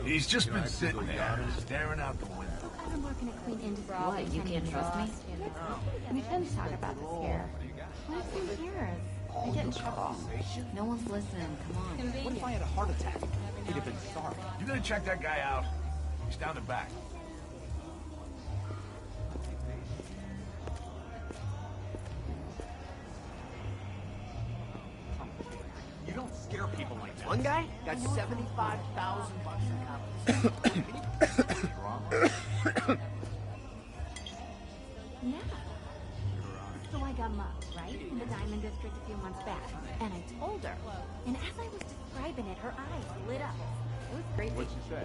He's just been sitting there, staring out the window. I've been working at Queen Industries. What, you can't trust me? We shouldn't talk about this here. What if someone hears? I get in trouble. No one's listening. Come on. What if I had a heart attack? He'd have been sorry. You gonna check that guy out? He's down the back. You don't scare people like that. One guy got 75,000 bucks in compensation. Yeah. So I got mugged, right? In the Diamond District a few months back. And I told her. And as I was describing it, her eyes lit up. It was crazy. What'd she say?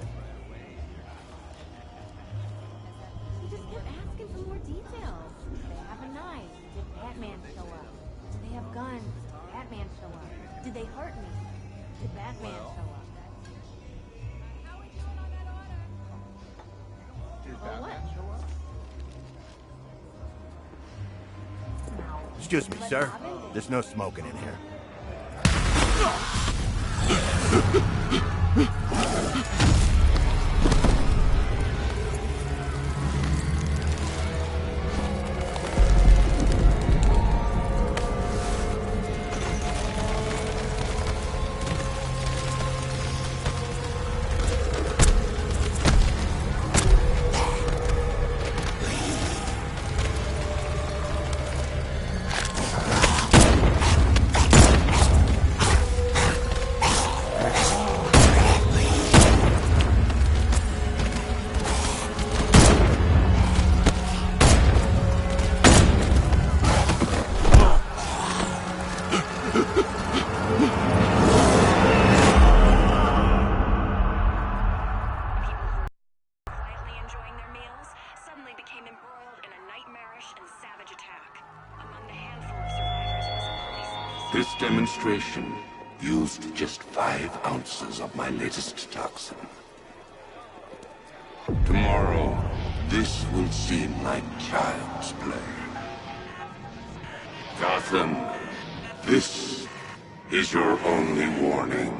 She just kept asking for more details. Did they have a knife? Did Batman show up? Did they have guns? Did Batman show up? Did they hurt me? Did Batman show up? Did Batman show up? Excuse me, sir. There's no smoking in here. This demonstration used just 5 ounces of my latest toxin. Tomorrow, this will seem like child's play. Gotham, this is your only warning.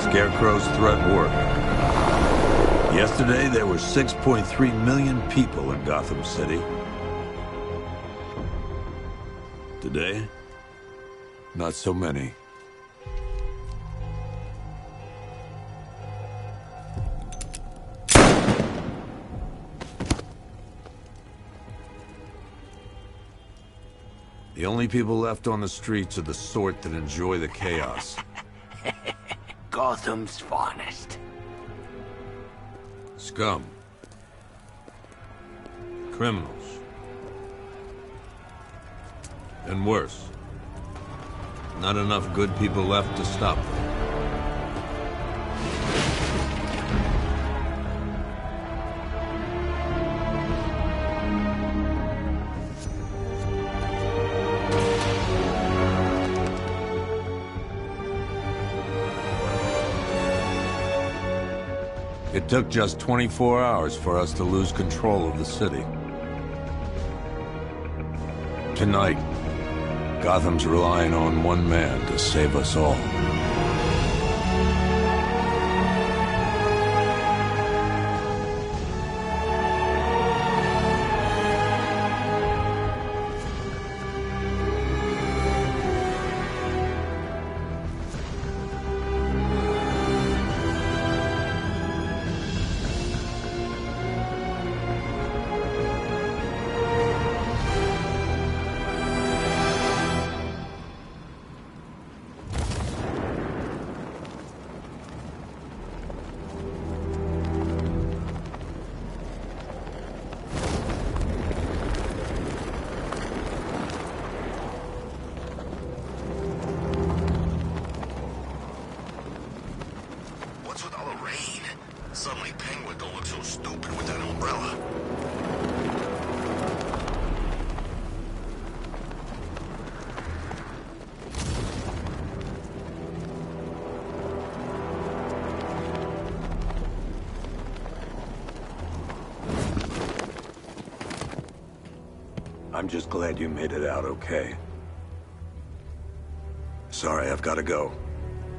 Scarecrow's threat worked. Yesterday, there were 6.3 million people in Gotham City. Today, not so many. The only people left on the streets are the sort that enjoy the chaos. Gotham's finest. Scum. Criminals. And worse. Not enough good people left to stop them. It took just 24 hours for us to lose control of the city. Tonight, Gotham's relying on one man to save us all. Suddenly Penguin don't look so stupid with that umbrella. I'm just glad you made it out okay. Sorry, I've got to go.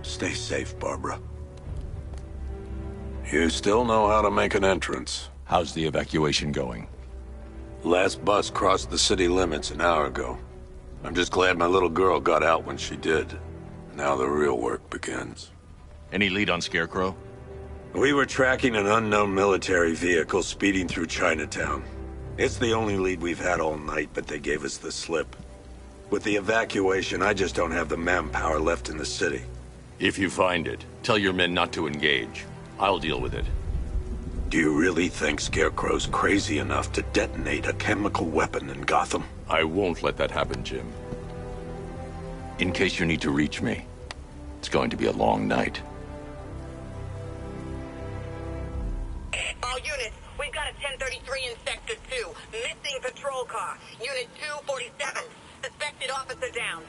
Stay safe, Barbara. You still know how to make an entrance. How's the evacuation going? Last bus crossed the city limits an hour ago. I'm just glad my little girl got out when she did. Now the real work begins. Any lead on Scarecrow? We were tracking an unknown military vehicle speeding through Chinatown. It's the only lead we've had all night, but they gave us the slip. With the evacuation, I just don't have the manpower left in the city. If you find it, tell your men not to engage. I'll deal with it. Do you really think Scarecrow's crazy enough to detonate a chemical weapon in Gotham? I won't let that happen, Jim. In case you need to reach me, it's going to be a long night. All units, we've got a 1033 in Sector 2. Missing patrol car. Unit 247. Suspected officer down.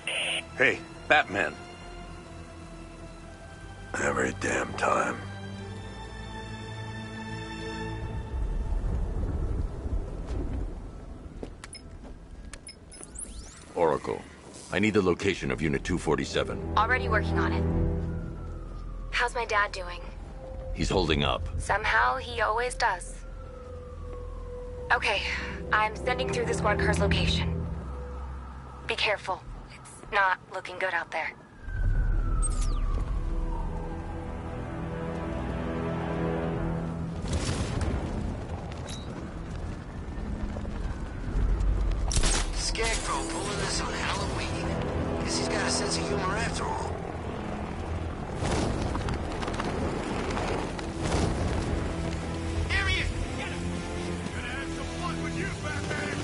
Hey, Batman. Every damn time. Oracle, I need the location of Unit 247. Already working on it. How's my dad doing? He's holding up. Somehow, he always does. Okay, I'm sending through the squad car's location. Be careful. It's not looking good out there. Scarecrow pulling this on Halloween. Guess he's got a sense of humor after all. Here he is! Get him! Gonna have some fun with you, Batman!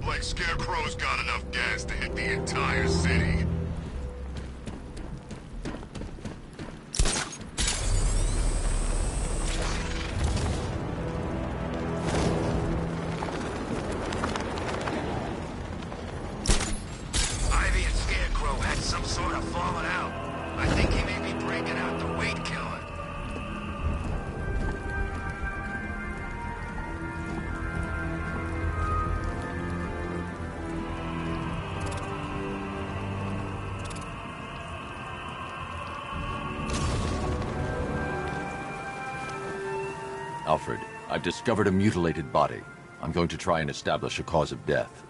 Like Scarecrow's got enough gas to hit the entire city. Ivy and Scarecrow had some sort of falling out. I think he may be breaking out the weight killer. Alfred, I've discovered a mutilated body. I'm going to try and establish a cause of death.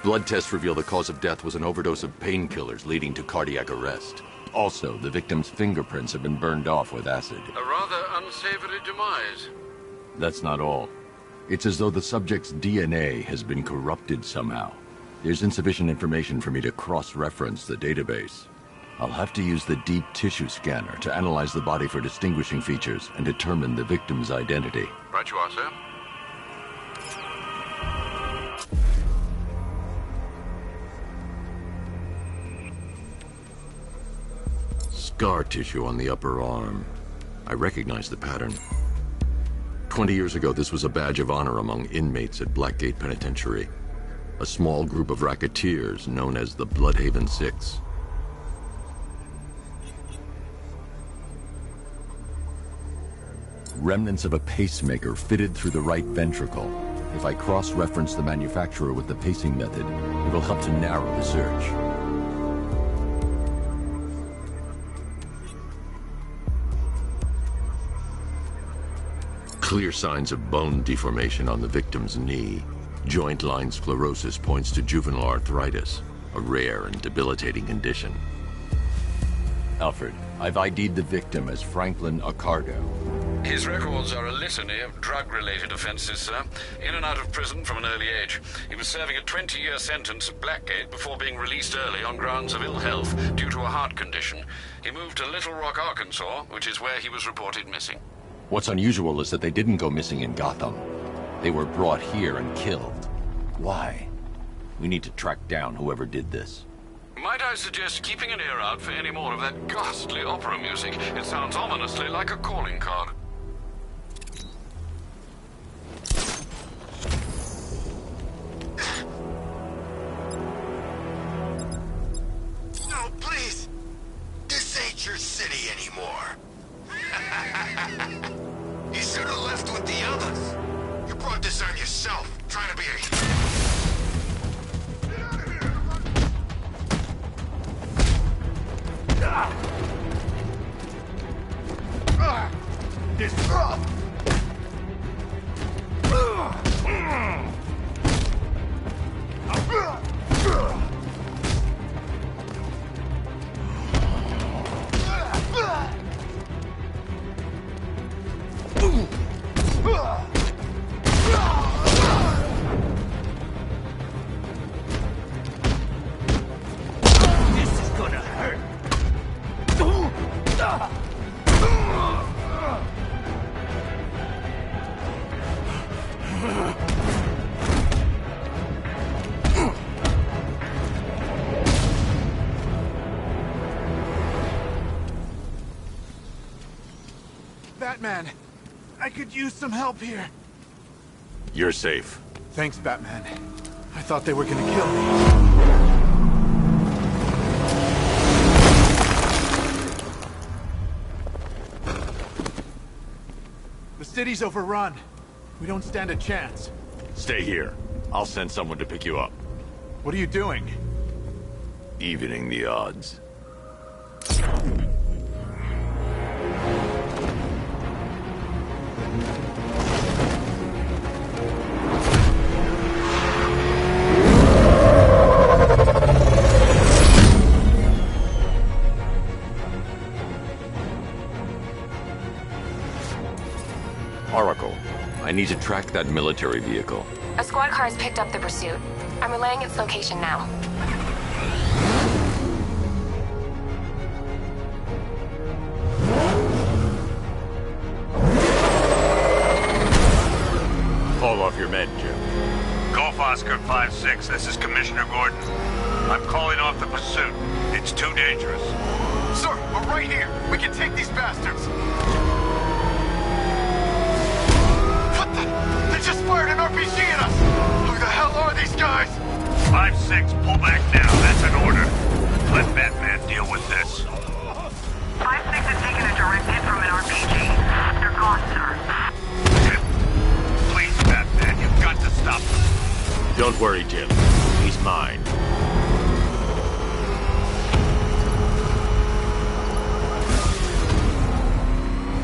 Blood tests reveal the cause of death was an overdose of painkillers leading to cardiac arrest. Also, the victim's fingerprints have been burned off with acid. A rather unsavory demise. That's not all. It's as though the subject's DNA has been corrupted somehow. There's insufficient information for me to cross-reference the database. I'll have to use the deep tissue scanner to analyze the body for distinguishing features and determine the victim's identity. Right you are, sir. Scar tissue on the upper arm. I recognize the pattern. 20 years ago, this was a badge of honor among inmates at Blackgate Penitentiary. A small group of racketeers known as the Bloodhaven Six. Remnants of a pacemaker fitted through the right ventricle. If I cross-reference the manufacturer with the pacing method, it will help to narrow the search. Clear signs of bone deformation on the victim's knee. Joint line sclerosis points to juvenile arthritis, a rare and debilitating condition. Alfred, I've ID'd the victim as Franklin Accardo. His records are a litany of drug-related offenses, sir. In and out of prison from an early age. He was serving a 20-year sentence at Blackgate before being released early on grounds of ill health due to a heart condition. He moved to Little Rock, Arkansas, which is where he was reported missing. What's unusual is that they didn't go missing in Gotham. They were brought here and killed. Why? We need to track down whoever did this. Might I suggest keeping an ear out for any more of that ghastly opera music? It sounds ominously like a calling card. No, please! This ain't your city anymore. You should have left with the others. You brought this on yourself, trying to be a... Batman, I could use some help here. You're safe. Thanks, Batman. I thought they were gonna kill me. The city's overrun. We don't stand a chance. Stay here. I'll send someone to pick you up. What are you doing? Evening the odds. Oracle, I need to track that military vehicle. A squad car has picked up the pursuit. I'm relaying its location now. Call off your men, Jim. Golf Oscar 5-6, this is Commissioner Gordon. I'm calling off the pursuit. It's too dangerous. Sir, we're right here. We can take these bastards. What the? They just fired an RPG at us. Who the hell are these guys? 5-6, pull back now. That's an order. Let Batman deal with this. 5-6 has taken a direct hit from an RPG. They're gone, sir. Please, Batman, you've got to stop them. Don't worry, Jim. He's mine.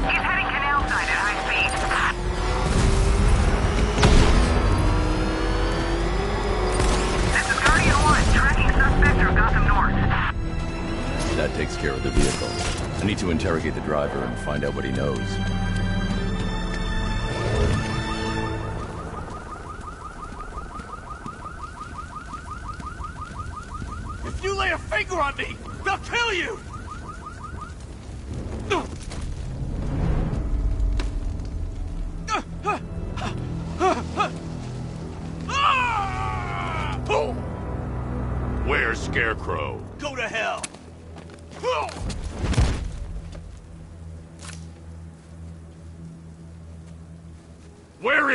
He's heading canal side at high speed. This is Guardian 1, tracking suspect through Gotham North. That takes care of the vehicle. I need to interrogate the driver and find out what he knows. If you lay a finger on me, they'll kill you! Where's Scarecrow? Go to hell!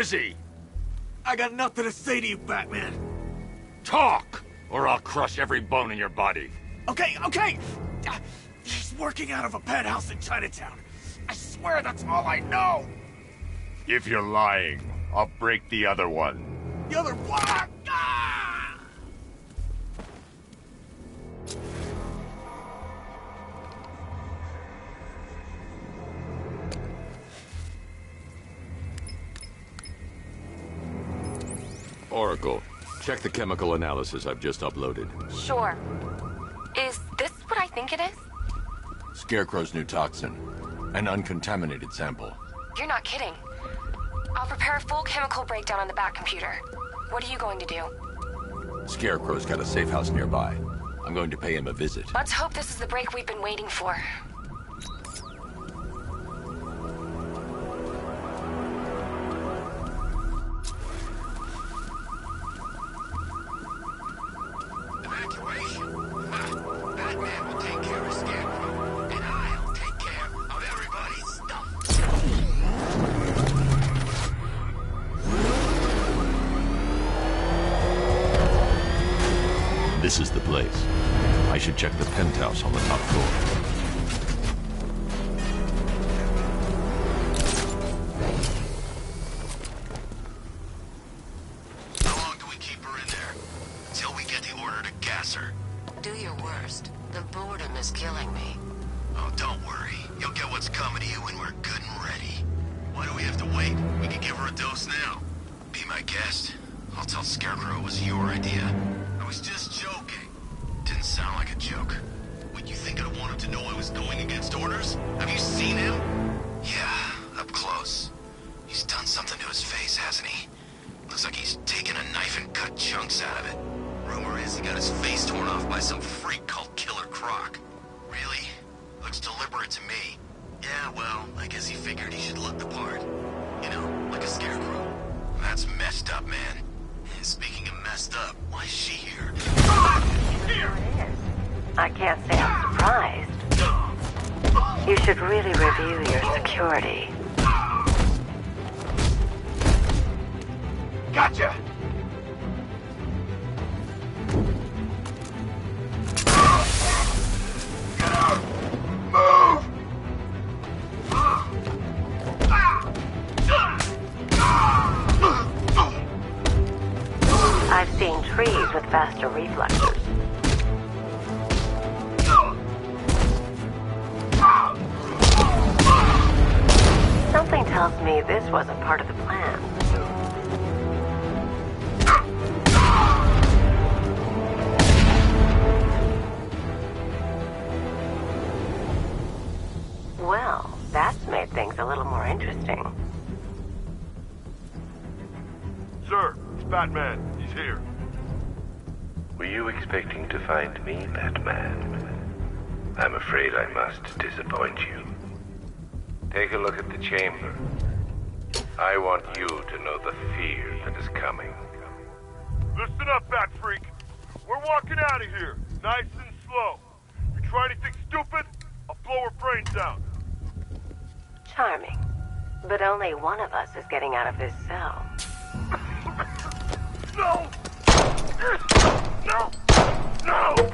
is he? I got nothing to say to you, Batman. Talk, or I'll crush every bone in your body. Okay. He's working out of a penthouse in Chinatown. I swear that's all I know. If you're lying, I'll break the other one. The other block. Oracle, check the chemical analysis I've just uploaded. Sure. Is this what I think it is? Scarecrow's new toxin. An uncontaminated sample. You're not kidding. I'll prepare a full chemical breakdown on the back computer. What are you going to do? Scarecrow's got a safe house nearby. I'm going to pay him a visit. Let's hope this is the break we've been waiting for. Evacuation? Batman will take care of Scarecrow, and I'll take care of everybody's stuff. This is the place. I should check the penthouse on the top floor. How long do we keep her in there? Till we get the order to gas her. Do your worst. The boredom is killing me. Oh, don't worry. You'll get what's coming to you when we're good and ready. Why do we have to wait? We can give her a dose now. Be my guest. I'll tell Scarecrow it was your idea. I was just joking. Didn't sound like a joke. What, you think I'd want him to know I was going against orders? Have you seen him? Yeah, up close. He's done something to his face, hasn't he? Looks like he's taken a knife and cut chunks out of it. Rumor is he got his face torn off by some freak called Killer Croc. Really? Looks deliberate to me. Yeah, well, I guess he figured he should look the part. You know, like a scarecrow. That's messed up, man. And speaking of messed up, why is she here? Here it is. I can't say I'm surprised. You should really review your security. Gotcha! Get out! Move! I've seen trees with faster reflexes. Something tells me this wasn't part of the plan. Well, that's made things a little more interesting. Sir, it's Batman. He's here. Were you expecting to find me, Batman? I'm afraid I must disappoint you. Take a look at the chamber. I want you to know the fear that is coming. Listen up, Bat Freak. We're walking out of here, nice and slow. You try anything stupid, I'll blow her brains out. Charming. But only one of us is getting out of this cell. No! No! No!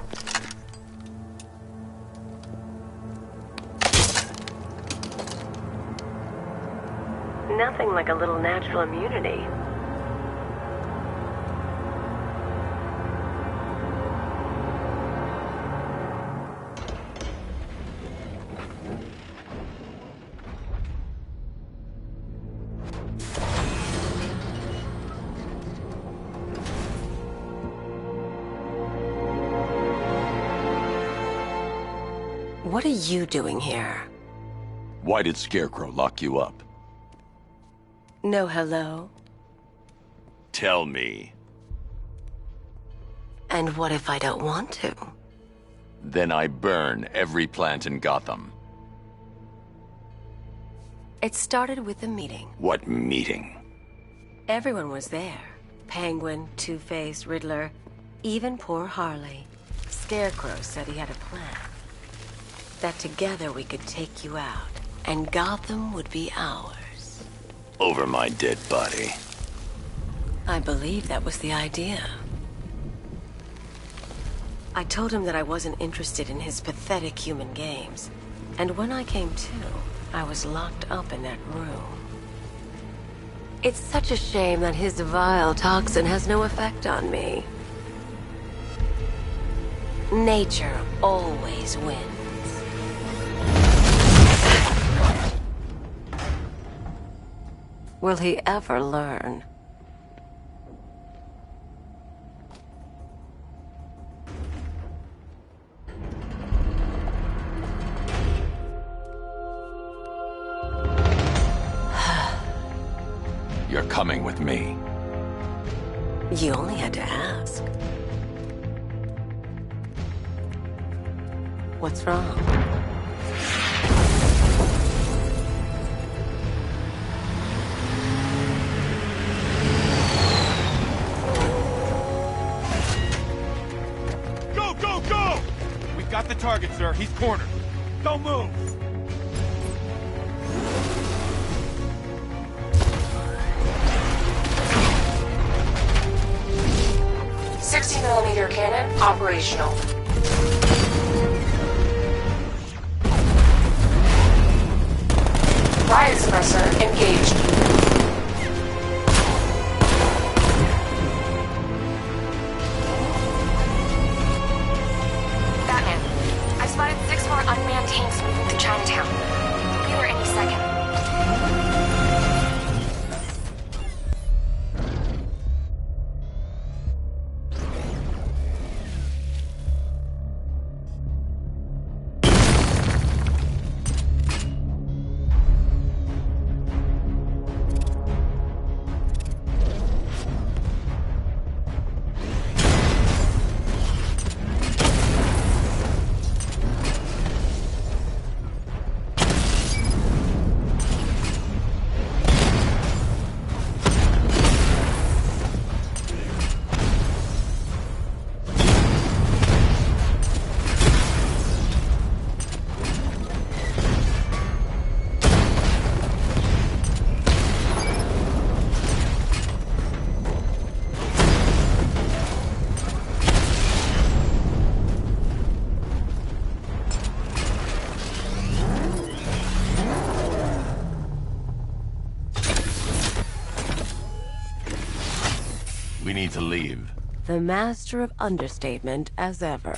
Nothing like a little natural immunity. What are you doing here? Why did Scarecrow lock you up? No hello? Tell me. And what if I don't want to? Then I burn every plant in Gotham. It started with a meeting. What meeting? Everyone was there. Penguin, Two-Face, Riddler, even poor Harley. Scarecrow said he had a plan. That together we could take you out, and Gotham would be ours. Over my dead body. I believe that was the idea. I told him that I wasn't interested in his pathetic human games. And when I came to, I was locked up in that room. It's such a shame that his vile toxin has no effect on me. Nature always wins. Will he ever learn? You're coming with me. You only had to ask. What's wrong? Go, go, go! We've got the target, sir. He's cornered. Don't move! 60mm cannon operational. Riot suppressor engaged. Batman, I've spotted 6 more unmanned tanks moving through Chinatown. They'll be there any second. We need to leave. The master of understatement as ever.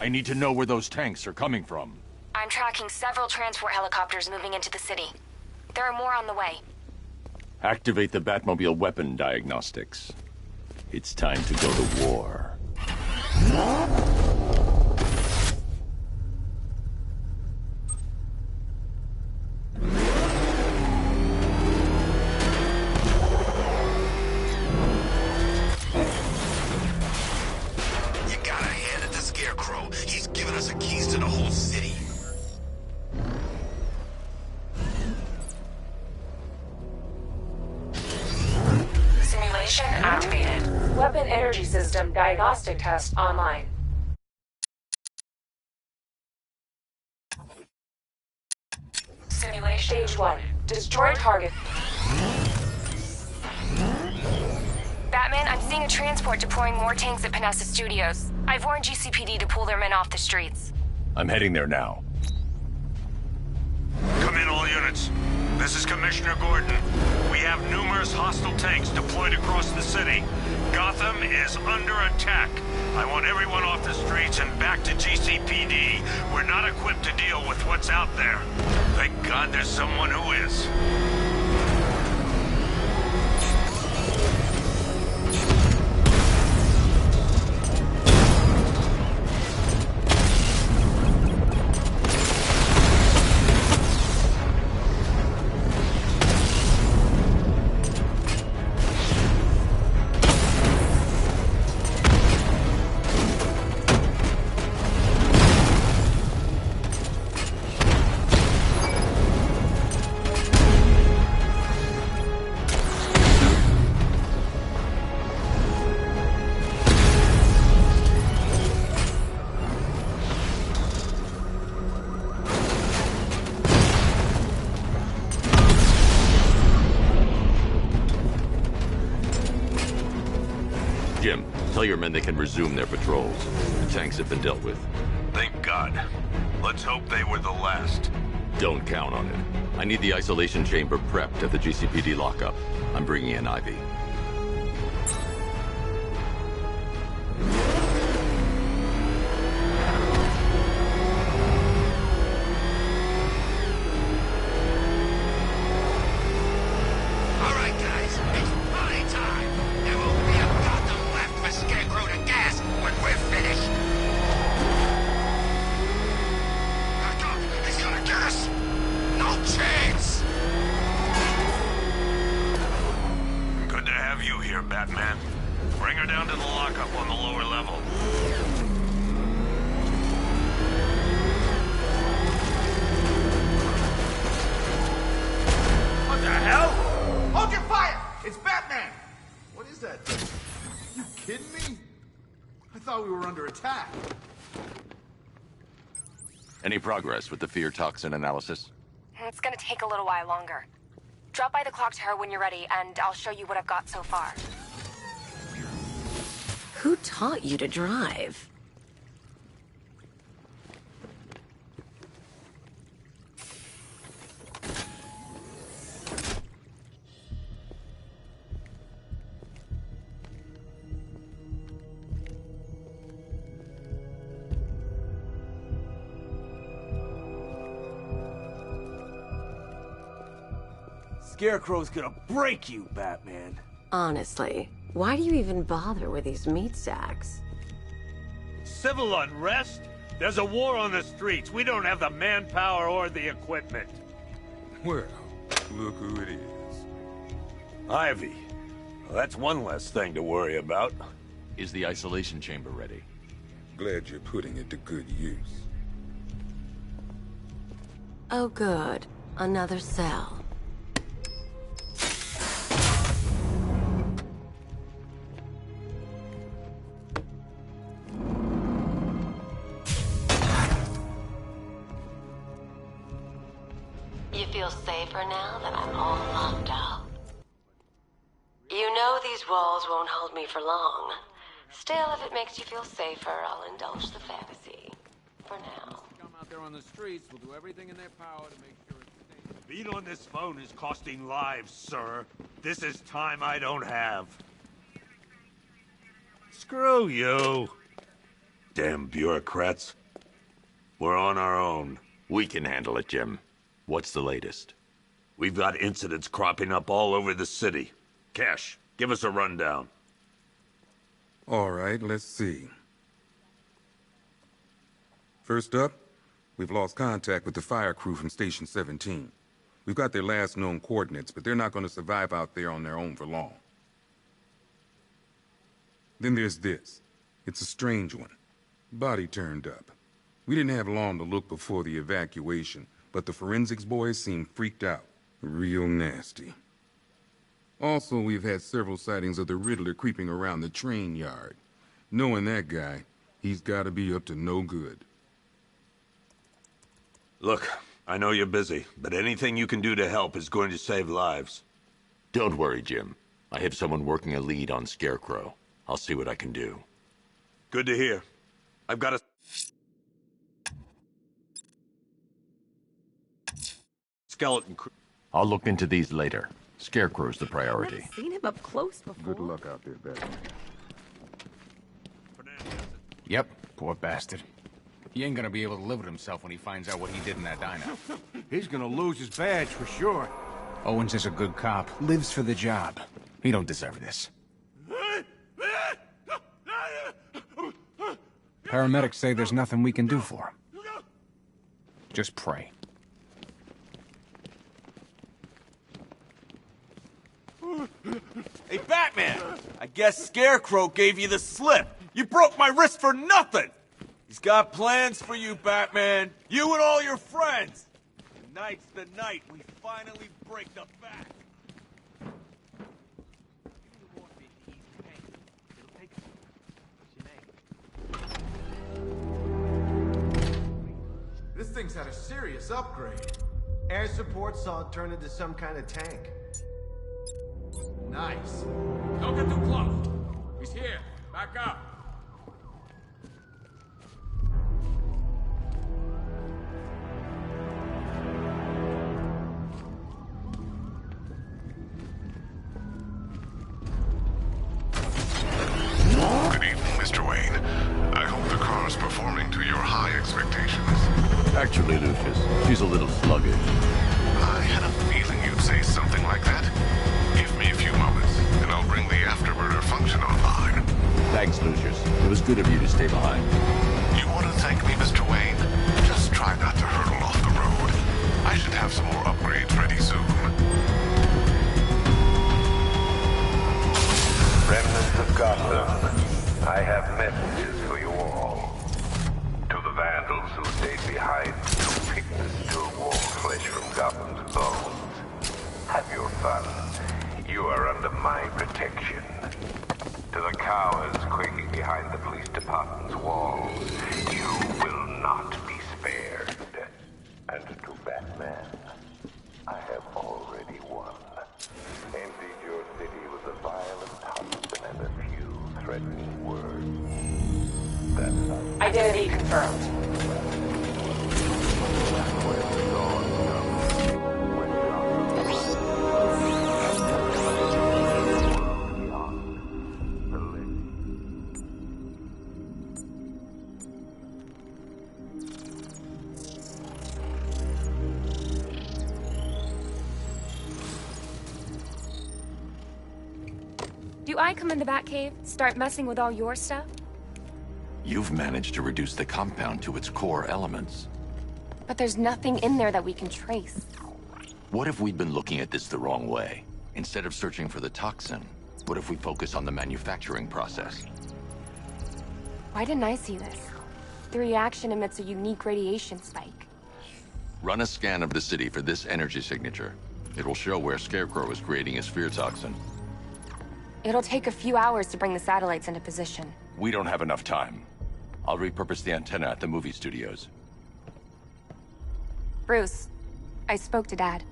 I need to know where those tanks are coming from. I'm tracking several transport helicopters moving into the city. There are more on the way. Activate the Batmobile weapon diagnostics. It's time to go to war. Activated. Weapon energy system diagnostic test online. Simulation stage 1. Destroy target. Batman, I'm seeing a transport deploying more tanks at Panessa Studios. I've warned GCPD to pull their men off the streets. I'm heading there now. Come in, all units. This is Commissioner Gordon. We have numerous hostile tanks deployed across the city. Gotham is under attack. I want everyone off the streets and back to GCPD. We're not equipped to deal with what's out there. Thank God there's someone who is. Tell your men they can resume their patrols. The tanks have been dealt with. Thank God. Let's hope they were the last. Don't count on it. I need the isolation chamber prepped at the GCPD lockup. I'm bringing in Ivy. Batman. Bring her down to the lockup on the lower level. What the hell? Hold your fire! It's Batman! What is that thing? You kidding me? I thought we were under attack. Any progress with the fear toxin analysis? It's gonna take a little while longer. Drop by the clock tower when you're ready, and I'll show you what I've got so far. Who taught you to drive? Scarecrow's gonna break you, Batman. Honestly, why do you even bother with these meat sacks? Civil unrest? There's a war on the streets. We don't have the manpower or the equipment. Well, look who it is. Ivy. Well, that's one less thing to worry about. Is the isolation chamber ready? Glad you're putting it to good use. Oh good. Another cell. You feel safer now that I'm all locked up? You know these walls won't hold me for long. Still, if it makes you feel safer, I'll indulge the fantasy. For now. Come out there on the streets. We'll do everything in their power to make sure it's safe. Being on this phone is costing lives, sir. This is time I don't have. Screw you. Damn bureaucrats. We're on our own. We can handle it, Jim. What's the latest? We've got incidents cropping up all over the city. Cash, give us a rundown. All right, let's see. First up, we've lost contact with the fire crew from Station 17. We've got their last known coordinates, but they're not going to survive out there on their own for long. Then there's this. It's a strange one. Body turned up. We didn't have long to look before the evacuation, but the forensics boys seemed freaked out. Real nasty. Also, we've had several sightings of the Riddler creeping around the train yard. Knowing that guy, he's got to be up to no good. Look, I know you're busy, but anything you can do to help is going to save lives. Don't worry, Jim. I have someone working a lead on Scarecrow. I'll see what I can do. Good to hear. I've got a... skeleton crew. I'll look into these later. Scarecrow's the priority. I've seen him up close before. Good luck out there, Batman. Yep, poor bastard. He ain't gonna be able to live with himself when he finds out what he did in that diner. He's gonna lose his badge for sure. Owens is a good cop, lives for the job. He don't deserve this. Paramedics say there's nothing we can do for him. Just pray. Hey, Batman! I guess Scarecrow gave you the slip. You broke my wrist for nothing! He's got plans for you, Batman. You and all your friends. Tonight's the night we finally break the back. This thing's had a serious upgrade. Air support saw it turn into some kind of tank. Nice. Don't get too close. He's here. Back up! Good evening, Mr. Wayne. I hope the car's performing to your high expectations. Actually, Lucius, she's a little sluggish. I had a feeling you'd say something like that. Give me a few moments, and I'll bring the afterburner function online. Thanks, Lucius. It was good of you to stay behind. You want to thank me, Mr. Wayne? Just try not to hurtle off the road. I should have some more upgrades ready soon. Remnants of Gotham, I have messages for you all. To the vandals who stayed behind to pick the still warm flesh from Gotham's bones. Have your fun. You are under my protection. To the cowards quaking behind the police department's walls, you will not be spared. And to Batman, I have already won. Emptied your city with a violent husband and a few threatening words. That's Identity confirmed. Do I come in the Batcave, start messing with all your stuff? You've managed to reduce the compound to its core elements. But there's nothing in there that we can trace. What if we'd been looking at this the wrong way? Instead of searching for the toxin, what if we focus on the manufacturing process? Why didn't I see this? The reaction emits a unique radiation spike. Run a scan of the city for this energy signature. It will show where Scarecrow is creating his fear toxin. It'll take a few hours to bring the satellites into position. We don't have enough time. I'll repurpose the antenna at the movie studios. Bruce, I spoke to Dad.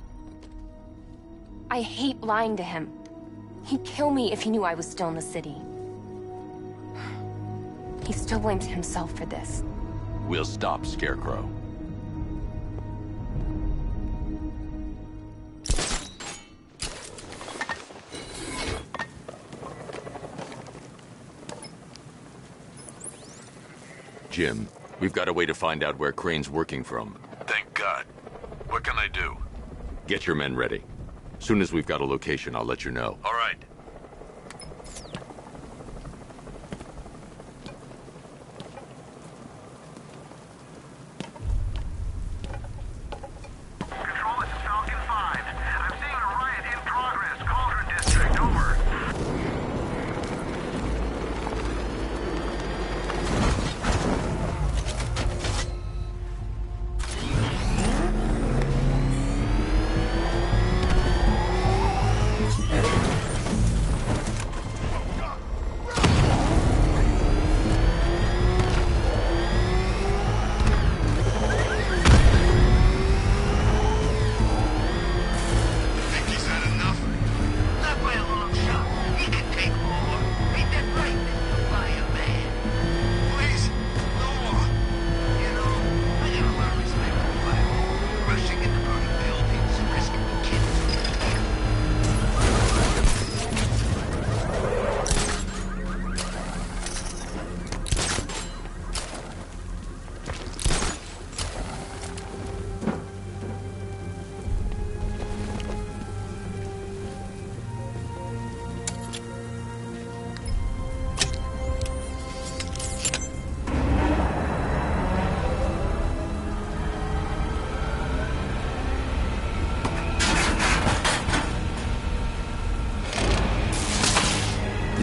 I hate lying to him. He'd kill me if he knew I was still in the city. He still blames himself for this. We'll stop Scarecrow. Jim, we've got a way to find out where Crane's working from. Thank God. What can I do? Get your men ready. Soon as we've got a location, I'll let you know. All right. Control, it's Falcon 5. I'm seeing a riot in progress. Cauldron District, over.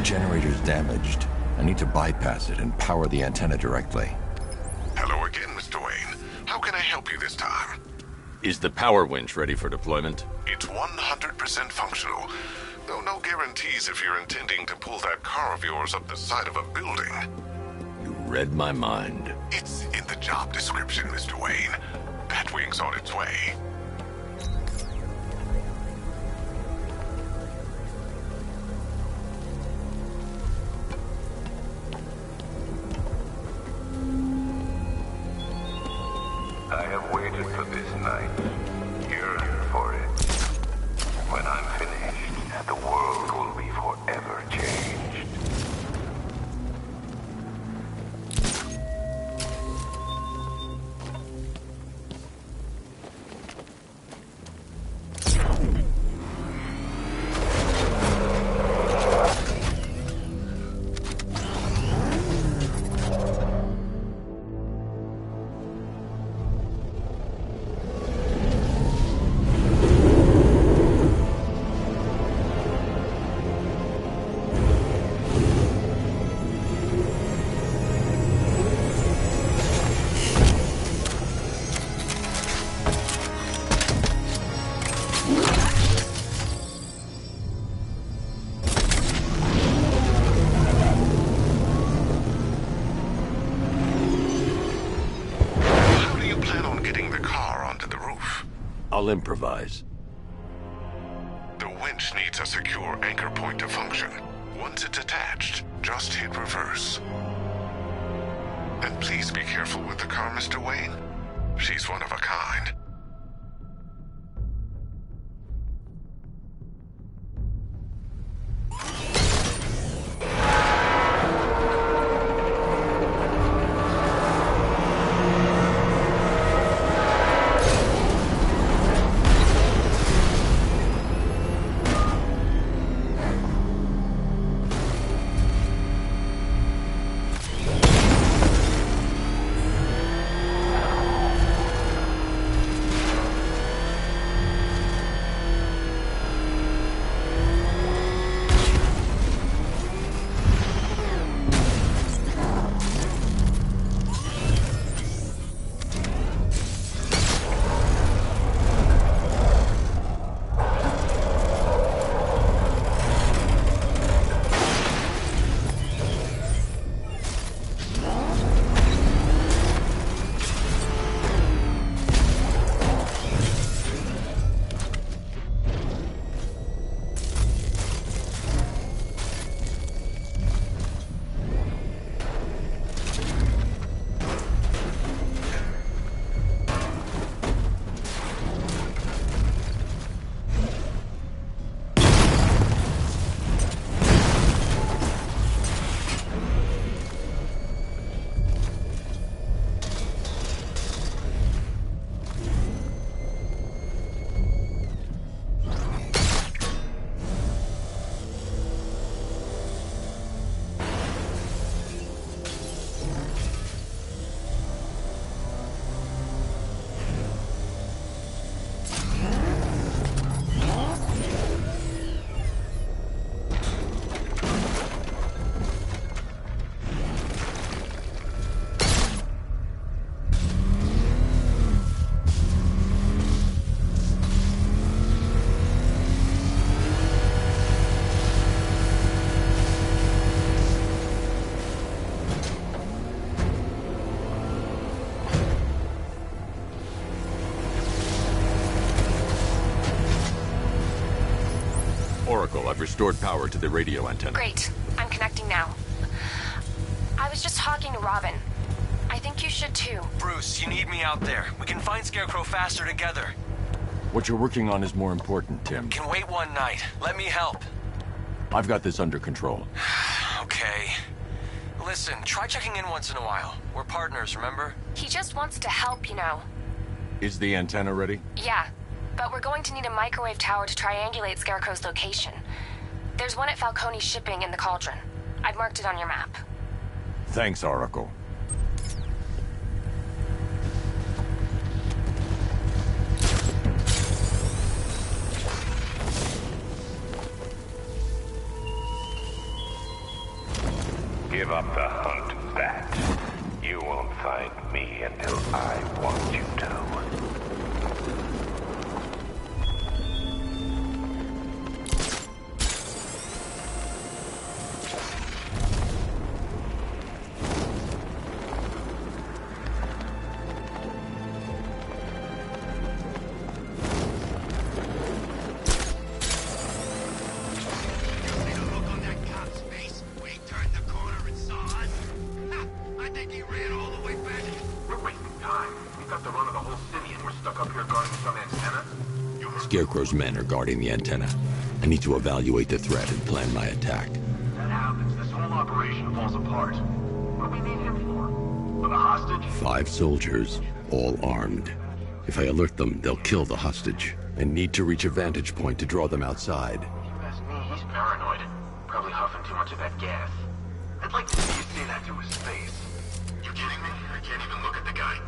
Generator's damaged. I need to bypass it and power the antenna directly. Hello again, Mr. Wayne. How can I help you this time? Is the power winch ready for deployment? It's 100% functional, though no guarantees if you're intending to pull that car of yours up the side of a building. You read my mind. It's in the job description, Mr. Wayne. Batwing's on its way. How do you plan on getting the car onto the roof? I'll improvise. The winch needs a secure anchor point to function. Once it's attached, just hit reverse. And please be careful with the car, Mr. Wayne. She's one of a kind. Oracle, I've restored power to the radio antenna. Great. I'm connecting now. I was just talking to Robin. I think you should too. Bruce, you need me out there. We can find Scarecrow faster together. What you're working on is more important, Tim. Can wait one night. Let me help. I've got this under control. Okay. Listen, try checking in once in a while. We're partners, remember? He just wants to help, you know. Is the antenna ready? Yeah, but we're going to need a microwave tower to triangulate Scarecrow's location. There's one at Falcone Shipping in the Cauldron. I've marked it on your map. Thanks, Oracle. Give up the hunt, Bat. You won't find me until I want you to. Scarecrow's men are guarding the antenna. I need to evaluate the threat and plan my attack. If that happens, this whole operation falls apart. What do we need him for? For the hostage? 5 soldiers, all armed. If I alert them, they'll kill the hostage. I need to reach a vantage point to draw them outside. If you ask me, he's paranoid. Probably huffing too much of that gas. I'd like to see you say that to his face. You kidding me? I can't even look at the guy.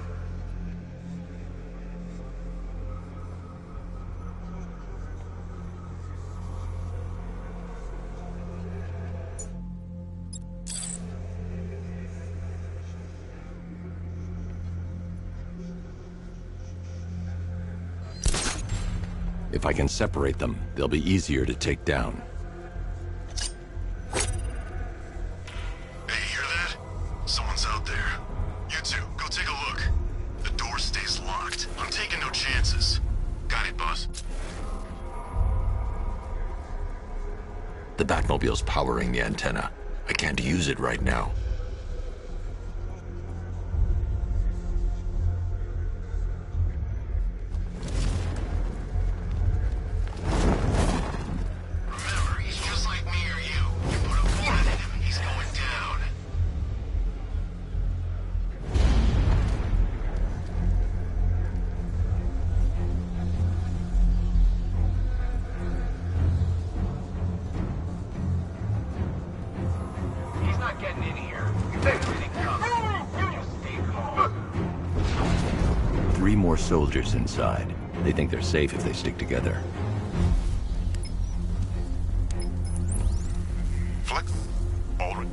If I can separate them, they'll be easier to take down. Hey, you hear that? Someone's out there. You two, go take a look. The door stays locked. I'm taking no chances. Got it, boss. The Batmobile's powering the antenna. I can't use it right now. Remember, he's just like me or you. You put a bullet in him, he's going down. He's not getting in here. You take everything coming. You just stay calm. 3 more soldiers inside. They think they're safe if they stick together. Flex. All right.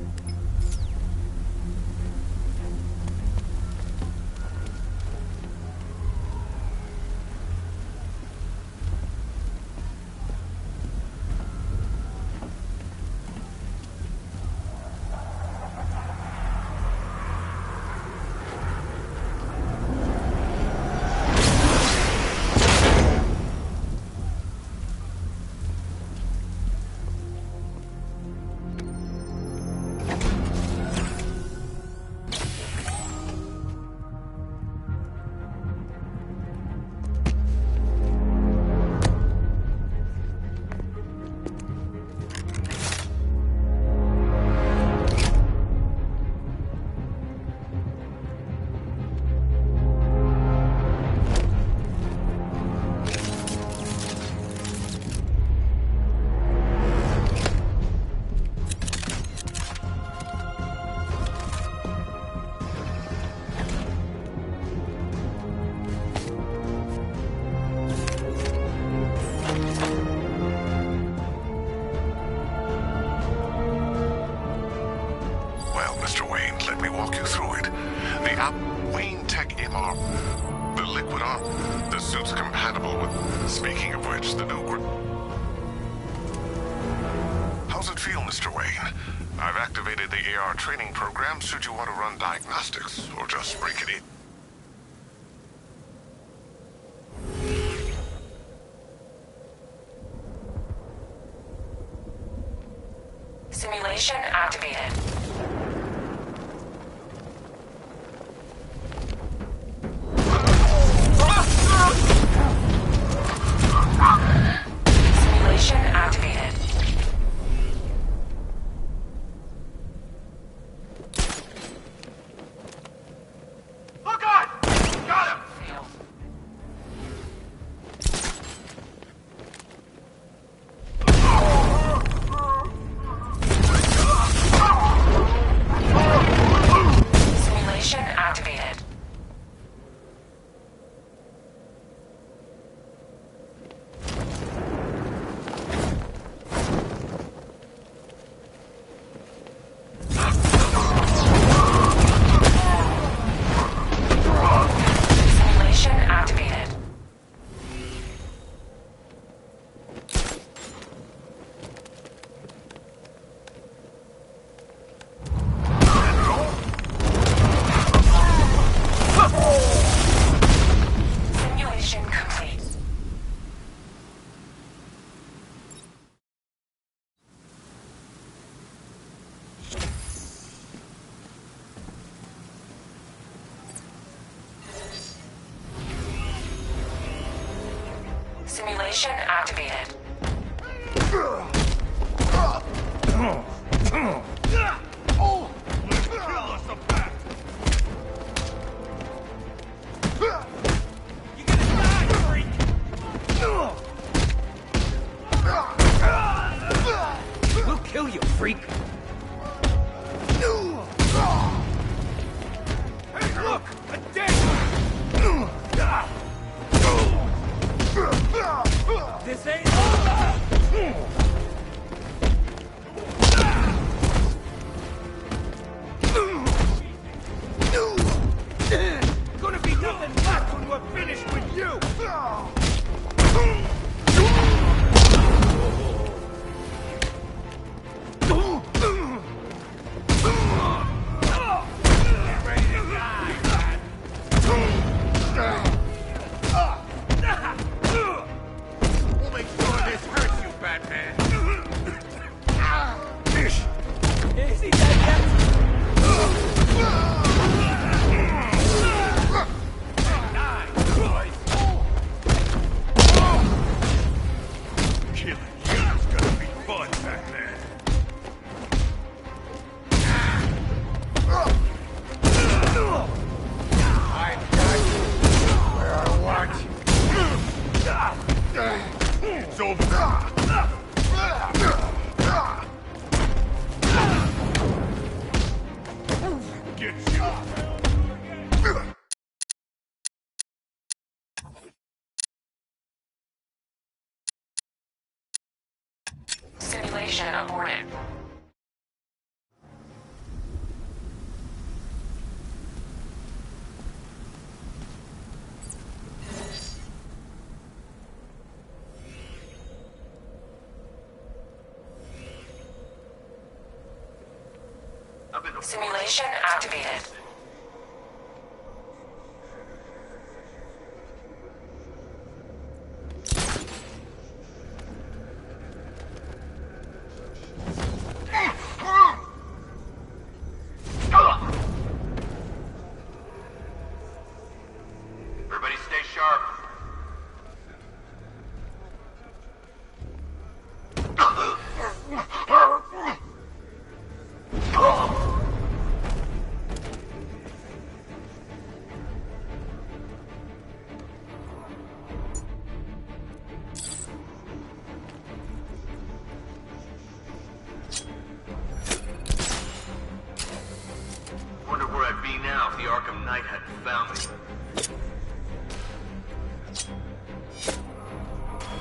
Well, Mr. Wayne, let me walk you through it. The Wayne Tech MR, the liquid arm, the suit's compatible with, speaking of which, the new How's it feel, Mr. Wayne? I've activated the AR training program should you want to run diagnostics, or just break it in. Simulation activated. Simulation activated. Look on! Got him! Simulation activated. Simulation activated. Simulation complete. Simulation activated. We'll kill you, freak! Hey, look! A dagger! This ain't gonna be nothing left when we're finished with you! make sure this hurts you, Batman. Is he dead yet? Killing you's gonna be fun, Batman. I've got you where I want you. It's over. Get you. Simulation aborted. Simulation activated. Everybody stay sharp. Wonder where I'd be now if the Arkham Knight hadn't found me.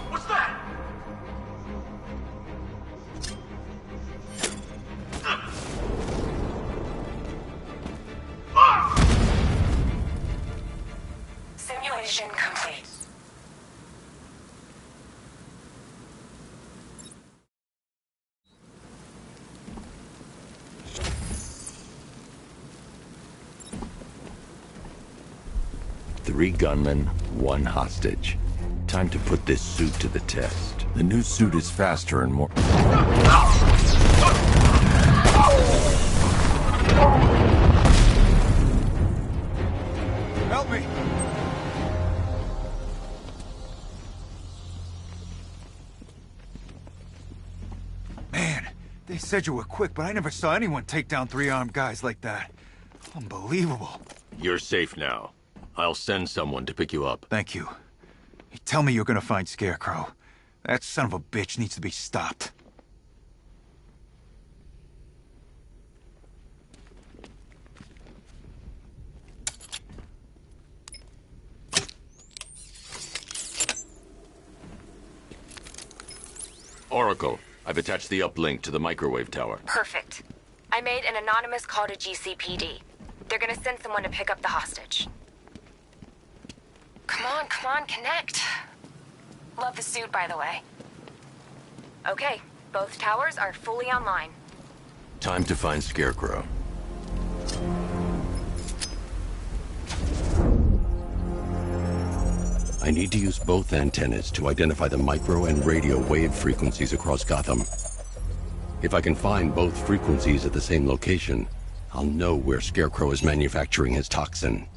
What's that? Simulation complete. Three gunmen, one hostage. Time to put this suit to the test. The new suit is faster and more... Help me! Man, they said you were quick, but I never saw anyone take down three armed guys like that. Unbelievable. You're safe now. I'll send someone to pick you up. Thank you. You tell me you're gonna find Scarecrow. That son of a bitch needs to be stopped. Oracle, I've attached the uplink to the microwave tower. Perfect. I made an anonymous call to GCPD. They're gonna send someone to pick up the hostage. Come on, connect. Love the suit, by the way. Okay, both towers are fully online. Time to find Scarecrow. I need to use both antennas to identify the micro and radio wave frequencies across Gotham. If I can find both frequencies at the same location, I'll know where Scarecrow is manufacturing his toxin.